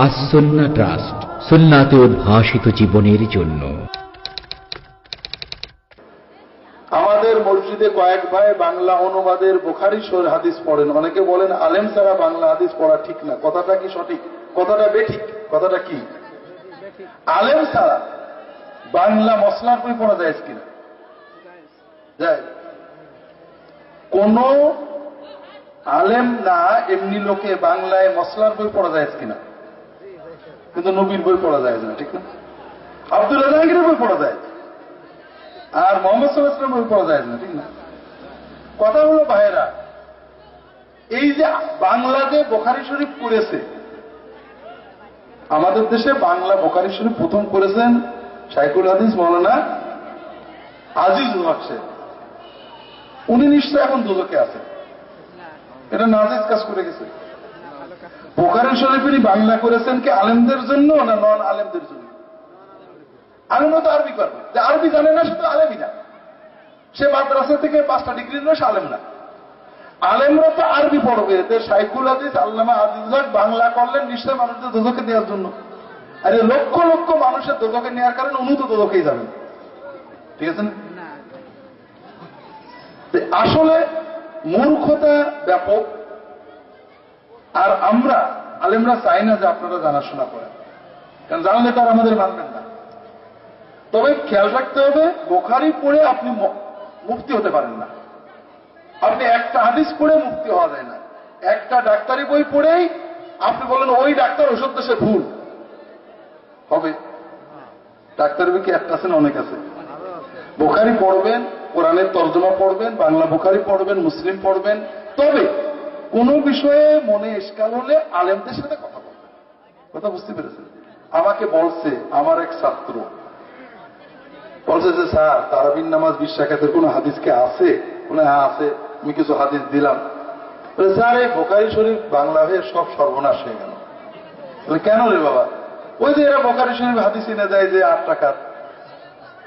আসন্না trust, সুন্নাতে উদ্ভাসিত জীবনের জন্য। আমাদের মসজিদে কয়েক ভাই বাংলা অনুবাদের বুখারী হাদিস পড়েন। অনেকে বলেন আলেম ছাড়া বাংলা হাদিস পড়া ঠিক না। কথাটা কি সঠিক? কথাটা বেঠিক। কথাটা কি? আলেম ছাড়া বাংলা মসলার বই পড়া যায় কিনা? যায়। কোন আলেম না এমনি লোকে বাংলায় মসলার বই পড়া যায় কিনা? কিন্তু নবীর বই পড়া যায় না, ঠিক না? আব্দুল্লাহ জাহাঙ্গীরের বই পড়া যায়, আর মোহাম্মদ সাল্লাল্লাহু আলাইহি ওয়াসাল্লামের বই পড়া যায় না, ঠিক না? কথা হলো ভাইয়েরা, এই যে বাংলাতে বুখারী শরীফ পড়েছে, আমাদের দেশে বাংলা বুখারী শরীফ প্রথম করেছেন শাইখুল হাদিস মাওলানা আজিজুল হক সাহেব। উনি নিশ্চয় এখন দুদকে আছেন, এটা নাজেজ কাজ করে গেছে। বুখারী শরীফেরই বাংলা করেছেন কি আলেমদের জন্য না নন আলেমদের জন্য? আলেমরা তো আরবি করবে, যে আরবি জানে না সে তো আলেমই না, সে মাদ্রাসা থেকে 5টা ডিগ্রি নিয়ে সে আলেম না। আলেমরা তো আরবি পড়বে। শাইখুল হাদিস আল্লামা আজিজুল হক বাংলা করলেন নিশ্চয় মানুষদের দোজখে দেওয়ার জন্য। আর লক্ষ লক্ষ মানুষের দোজখে নেওয়ার কারণে উনি তো দোজখেই যাবেন, ঠিক আছে না? আসলে মূর্খতা ব্যাপক। আর আমরা আলেমরা চাই না যে আপনারা জানাশোনা করেন, কারণ জানলে তার আমাদের মানবেন না। তবে খেয়াল রাখতে হবে, বুখারী পড়ে আপনি মুফতি হতে পারেন না। আপনি একটা হাদিস পড়ে মুফতি হওয়া যায় না। একটা ডাক্তারি বই পড়েই আপনি বলেন ওই ডাক্তার ওষুধ দেশে ভুল হবে। ডাক্তারি বই কি একটা আছে না অনেক আছে? বুখারী পড়বেন, কোরআনের তর্জমা পড়বেন, বাংলা বুখারী পড়বেন, মুসলিম পড়বেন। তবে কোন বিষয়ে মনে ইশকাল হলে আলেমদের সাথে কথা বলবেন। কথা বুঝতে পেরেছেন? আমাকে বলছে আমার এক ছাত্র বলছে যে স্যার তারাবির নামাজ 20 রাকাতের কোন হাদিস কি আছে? বলে হ্যাঁ আছে। আমি কিছু হাদিস দিলাম। স্যার এই বুখারী শরীফ বাংলা হয়ে সব সর্বনাশ হয়ে গেল। কেন রে বাবা? ওই যে এরা বুখারী শরীফ হাদিস এনে দেয় যে 8 রাকাত।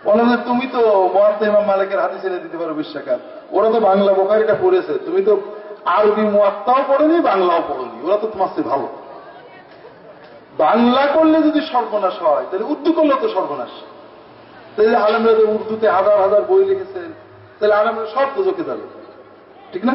বলে যে তুমি তো মুয়াত্তা ইমাম মালিকের হাদিস এনে দিতে পারো 20 রাকাত। ওরা তো বাংলা বুখারীটা পড়েছে, তুমি তো আরবি মুয়াত্তাও পড়েনি, বাংলাও পড়েনি। ওরা তো তোমার চেয়ে ভালো। বাংলা করলে যদি সর্বনাশ হয় তাহলে উর্দু করলে তো সর্বনাশ। তাহলে আলেমরা উর্দুতে হাজার হাজার বই লিখেছেন, তাহলে আলেমরা সব দোজখে যাবে, ঠিক না?